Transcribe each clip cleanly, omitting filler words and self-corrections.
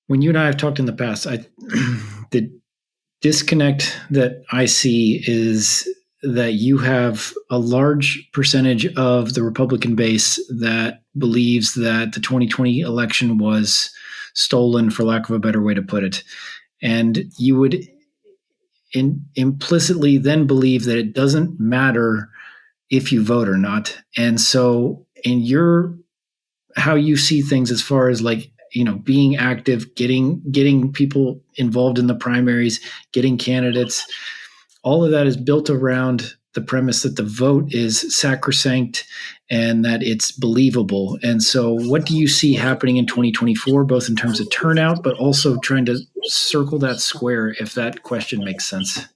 When you and I have talked in the past, the disconnect that I see is that you have a large percentage of the Republican base that believes that the 2020 election was stolen, for lack of a better way to put it. And you would implicitly then believe that it doesn't matter if you vote or not. And so, in your how you see things as far as like being active, getting people involved in the primaries, getting candidates, all of that is built around the premise that the vote is sacrosanct and that it's believable. And so what do you see happening in 2024, both in terms of turnout, but also trying to circle that square, if that question makes sense?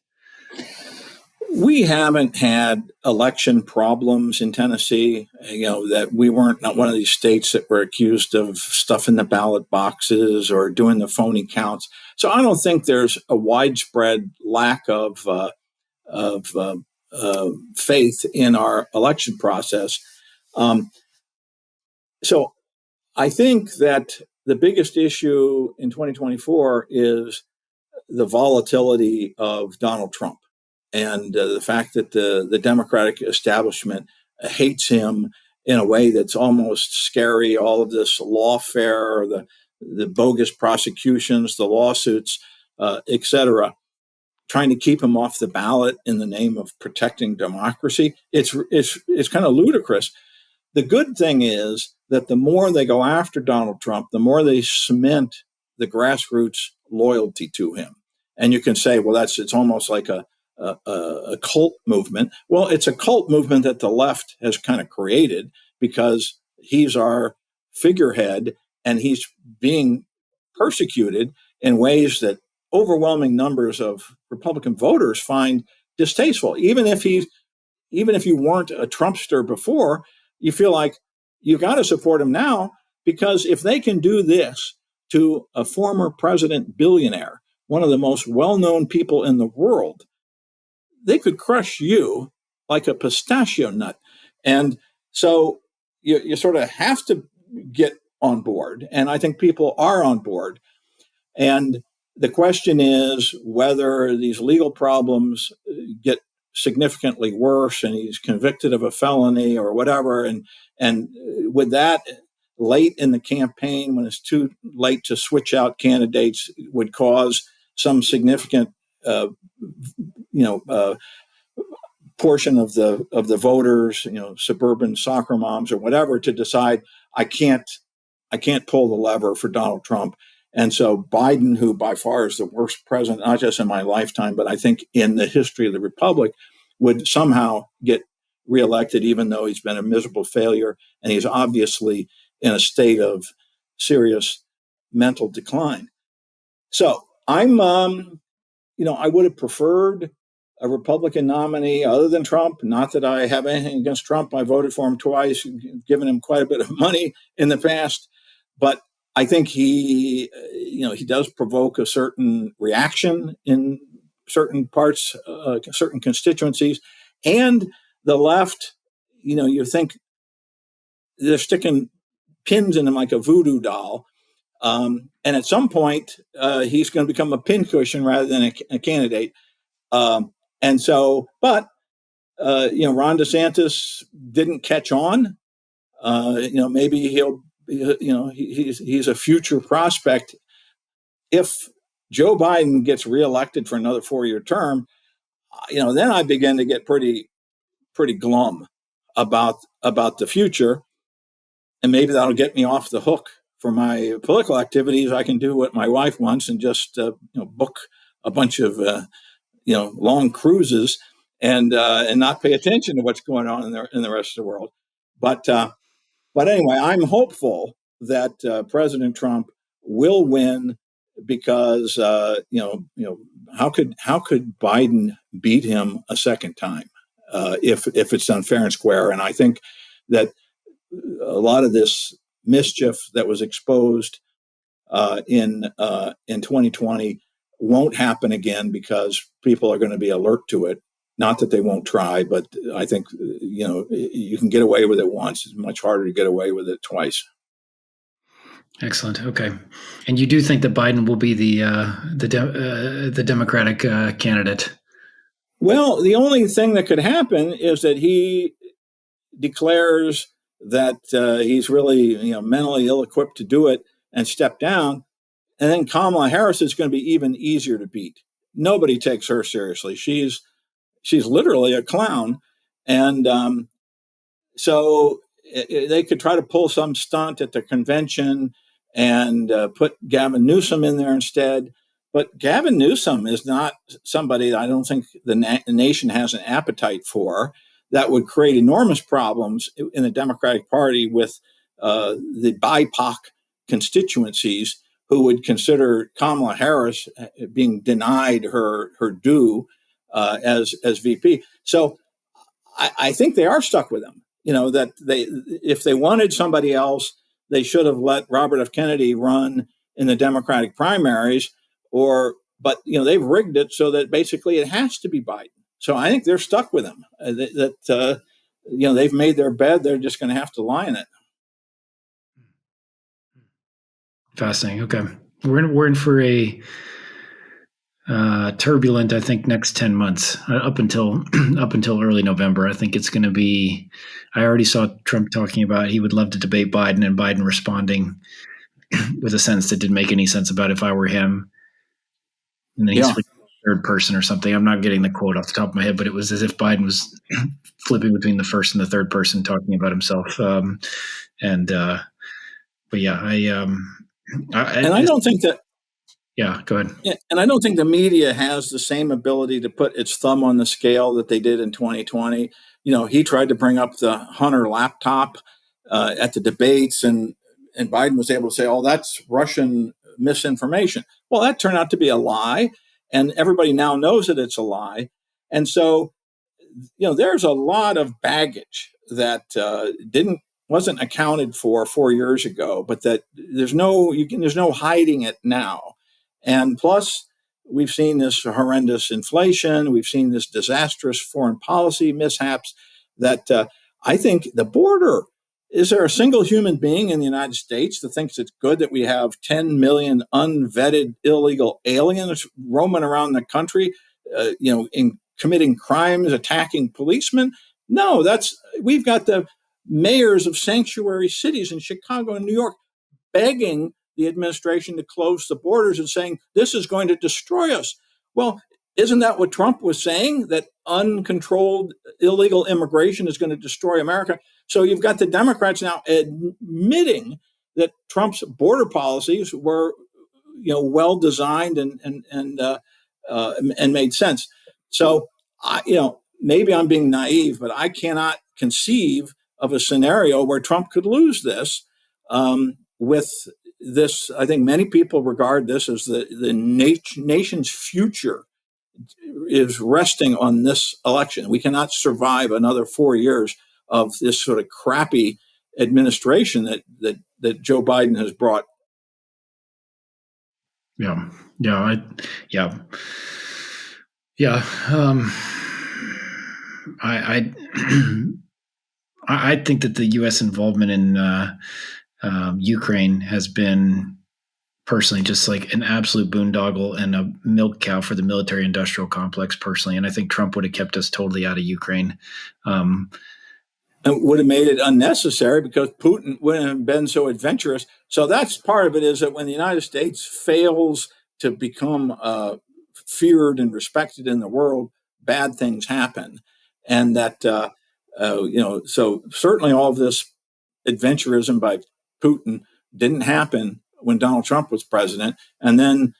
We haven't had election problems in Tennessee, that we weren't not one of these states that were accused of stuffing the ballot boxes or doing the phony counts. So I don't think there's a widespread lack of faith in our election process. So I think that the biggest issue in 2024 is the volatility of Donald Trump. And the fact that the Democratic establishment hates him in a way that's almost scary. All of this lawfare, the bogus prosecutions, the lawsuits, et cetera, trying to keep him off the ballot in the name of protecting democracy. It's kind of ludicrous. The good thing is that the more they go after Donald Trump, the more they cement the grassroots loyalty to him. And you can say, well, it's almost like a cult movement. Well, it's a cult movement that the left has kind of created because he's our figurehead and he's being persecuted in ways that overwhelming numbers of Republican voters find distasteful. Even if you weren't a Trumpster before, you feel like you got to support him now, because if they can do this to a former president billionaire, one of the most well-known people in the world, they could crush you like a pistachio nut. And so you sort of have to get on board. And I think people are on board. And the question is whether these legal problems get significantly worse and he's convicted of a felony or whatever. And with that, late in the campaign, when it's too late to switch out candidates, would cause some significant portion of the voters, suburban soccer moms or whatever, to decide I can't pull the lever for Donald Trump. And so Biden, who by far is the worst president, not just in my lifetime, but I think in the history of the republic, would somehow get reelected, even though he's been a miserable failure and he's obviously in a state of serious mental decline. So I would have preferred a Republican nominee other than Trump. Not that I have anything against Trump. I voted for him twice, given him quite a bit of money in the past. But I think he does provoke a certain reaction in certain parts, certain constituencies. And the left, you think they're sticking pins in him like a voodoo doll. And at some point, he's going to become a pincushion rather than a candidate. Ron DeSantis didn't catch on. Maybe he's a future prospect. If Joe Biden gets reelected for another 4-year term, then I begin to get pretty glum about the future. And maybe that'll get me off the hook for my political activities. I can do what my wife wants and just book a bunch of long cruises and not pay attention to what's going on in the rest of the world. But anyway, I'm hopeful that President Trump will win, because how could Biden beat him a second time if it's done fair and square? And I think that a lot of this mischief that was exposed in 2020 won't happen again, because people are going to be alert to it. Not that they won't try, but I think you can get away with it once. It's much harder to get away with it twice. Excellent. Okay, and you do think that Biden will be the Democratic candidate? Well, the only thing that could happen is that he declares that he's really mentally ill-equipped to do it and step down, and then Kamala Harris is going to be even easier to beat. Nobody takes her seriously. She's literally a clown, and so they could try to pull some stunt at the convention and put Gavin Newsom in there instead. But Gavin Newsom is not somebody that I don't think the nation has an appetite for. That would create enormous problems in the Democratic Party with the BIPOC constituencies who would consider Kamala Harris being denied her due as VP. So I think they are stuck with him. That if they wanted somebody else, they should have let Robert F. Kennedy run in the Democratic primaries, but they've rigged it so that basically it has to be Biden. So I think they're stuck with him. They've made their bed; they're just going to have to lie in it. Fascinating. Okay, we're in for a turbulent, I think, next 10 months up until up until early November. I think it's going to be. I already saw Trump talking about he would love to debate Biden, and Biden responding with a sentence that didn't make any sense about if I were him. And then he's Yeah, switching to third person or something. I'm not getting the quote off the top of my head, but it was as if Biden was flipping between the first and the third person talking about himself. And but yeah, and I don't think that yeah, go ahead. Yeah, and I don't think the media has the same ability to put its thumb on the scale that they did in 2020. He tried to bring up the Hunter laptop at the debates, and Biden was able to say, "Oh, that's Russian misinformation." Well, that turned out to be a lie, and everybody now knows that it's a lie. And so there's a lot of baggage that didn't wasn't accounted for 4 years ago, but that there's no hiding it now. And plus, we've seen this horrendous inflation, we've seen this disastrous foreign policy mishaps. That I think the border. Is there a single human being in the United States that thinks it's good that we have 10 million unvetted illegal aliens roaming around the country, in committing crimes, attacking policemen? No, we've got the mayors of sanctuary cities in Chicago and New York begging the administration to close the borders and saying this is going to destroy us. Well, isn't that what Trump was saying? That uncontrolled illegal immigration is going to destroy America. So you've got the Democrats now admitting that Trump's border policies were, well designed and made sense. So maybe I'm being naive, but I cannot conceive of a scenario where Trump could lose this. With this, I think many people regard this as the nation's future is resting on this election. We cannot survive another 4 years of this sort of crappy administration that Joe Biden has brought. Yeah, yeah, yeah, yeah. I I think that the U.S. involvement in Ukraine has been personally just like an absolute boondoggle and a milk cow for the military industrial complex personally. And I think Trump would have kept us totally out of Ukraine. Um, And would have made it unnecessary because Putin wouldn't have been so adventurous. So that's part of it, is that when the United States fails to become feared and respected in the world, bad things happen. And that, so certainly all of this adventurism by Putin didn't happen when Donald Trump was president. And then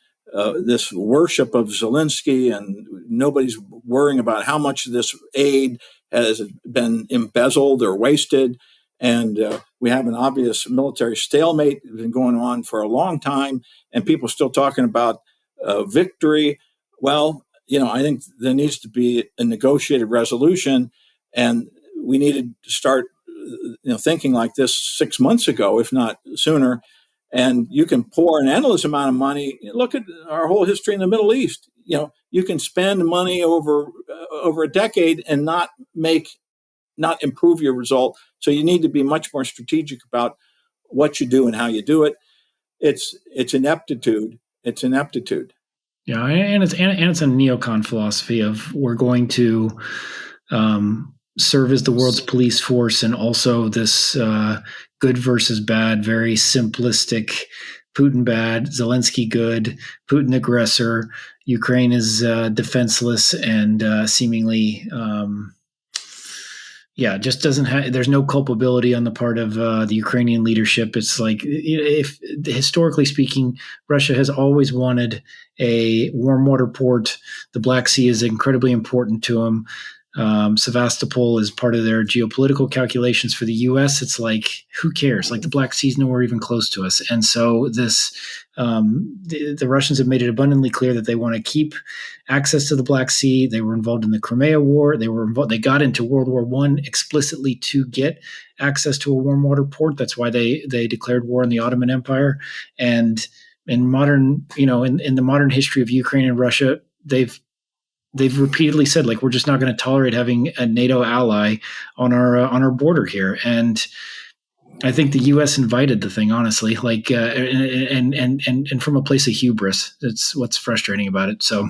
this worship of Zelensky, and nobody's worrying about how much of this aid has been embezzled or wasted. And we have an obvious military stalemate that's been going on for a long time, and people still talking about victory. Well, I think there needs to be a negotiated resolution, and we needed to start thinking like this 6 months ago, if not sooner. And you can pour an endless amount of money. Look at our whole history in the Middle East. You can spend money over a decade and not improve your result. So you need to be much more strategic about what you do and how you do it. it's ineptitude. It's ineptitude. Yeah, and it's a neocon philosophy of we're going to serve as the world's police force, and also this good versus bad, very simplistic. Putin bad, Zelensky good, Putin aggressor, Ukraine is defenseless and seemingly yeah, just doesn't have. There's no culpability on the part of the Ukrainian leadership. It's like, if historically speaking, Russia has always wanted a warm water port. The Black Sea is incredibly important to them. Sevastopol is part of their geopolitical calculations. For the U.S., it's like, who cares? Like, the Black Sea is nowhere even close to us, and so the Russians have made it abundantly clear that they want to keep access to the Black Sea. They were involved in the Crimea War. They got into World War I explicitly to get access to a warm water port. That's why they declared war on the Ottoman Empire. And in modern, in the modern history of Ukraine and Russia, they've repeatedly said, like, we're just not going to tolerate having a NATO ally on our border here. And I think the U.S. invited the thing, honestly, like, and from a place of hubris. That's what's frustrating about it. So,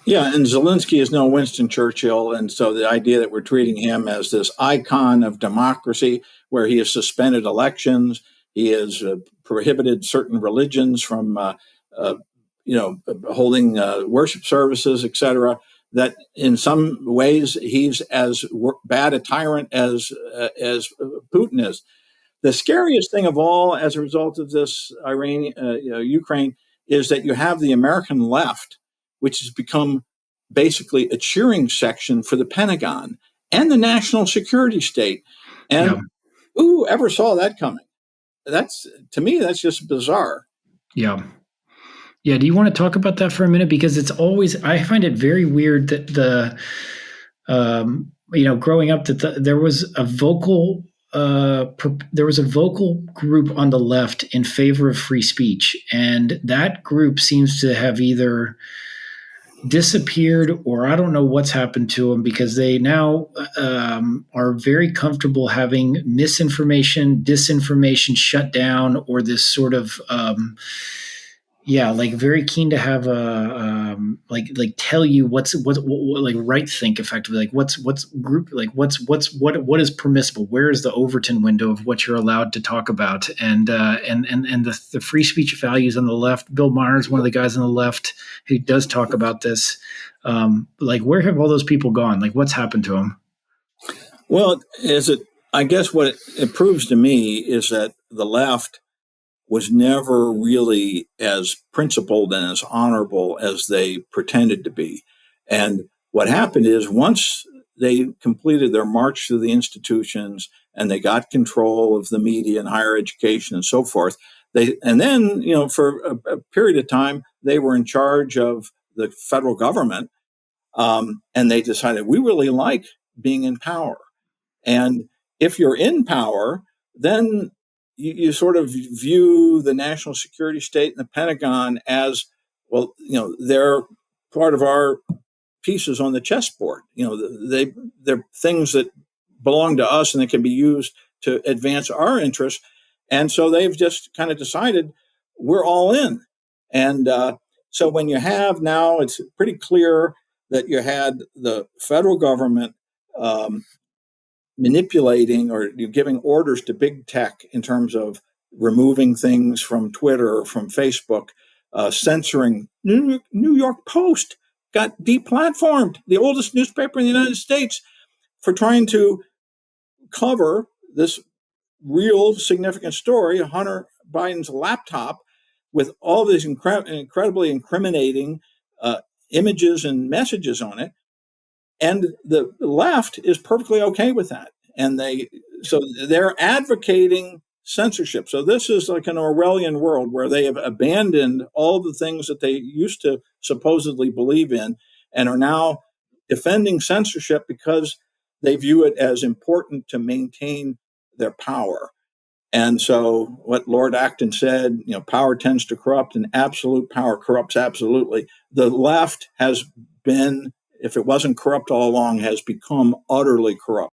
Yeah, and Zelensky is no Winston Churchill, and so the idea that we're treating him as this icon of democracy, where he has suspended elections, he has prohibited certain religions from, holding worship services, etc. That in some ways he's as bad a tyrant as Putin is. The scariest thing of all, as a result of this Ukraine, is that you have the American left, which has become basically a cheering section for the Pentagon and the national security state. And yeah, who ever saw that coming? That's, to me, that's just bizarre. yeah. Yeah, do you want to talk about that for a minute? Because it's always, I find it very weird that growing up, that there was a vocal, group on the left in favor of free speech, and that group seems to have either disappeared, or I don't know what's happened to them, because they now are very comfortable having misinformation, disinformation shut down, or this sort of yeah, like, very keen to have a like tell you what like right think effectively, like what's group, like what is permissible, where is the Overton window of what you're allowed to talk about, and the free speech values on the left. Bill Maher is one of the guys on the left who does talk about this. Like, where have all those people gone? Like, what's happened to them? Well, I guess what it proves to me is that the left was never really as principled and as honorable as they pretended to be. And what happened is, once they completed their march through the institutions and they got control of the media and higher education and so forth, and then, for a period of time, they were in charge of the federal government, and they decided, we really like being in power. And if you're in power, then you sort of view the national security state and the Pentagon as, well, they're part of our pieces on the chessboard. They're things that belong to us and that can be used to advance our interests. And so they've just kind of decided we're all in. And so when you have now, it's pretty clear that you had the federal government manipulating or giving orders to big tech in terms of removing things from Twitter or from Facebook, censoring. New York Post got deplatformed, the oldest newspaper in the United States, for trying to cover this real significant story, Hunter Biden's laptop, with all these incredibly incriminating images and messages on it. And the left is perfectly okay with that. And they're advocating censorship. So this is like an Orwellian world where they have abandoned all the things that they used to supposedly believe in, and are now defending censorship because they view it as important to maintain their power. And so what Lord Acton said, power tends to corrupt, and absolute power corrupts absolutely. The left has been, if it wasn't corrupt all along, has become utterly corrupt.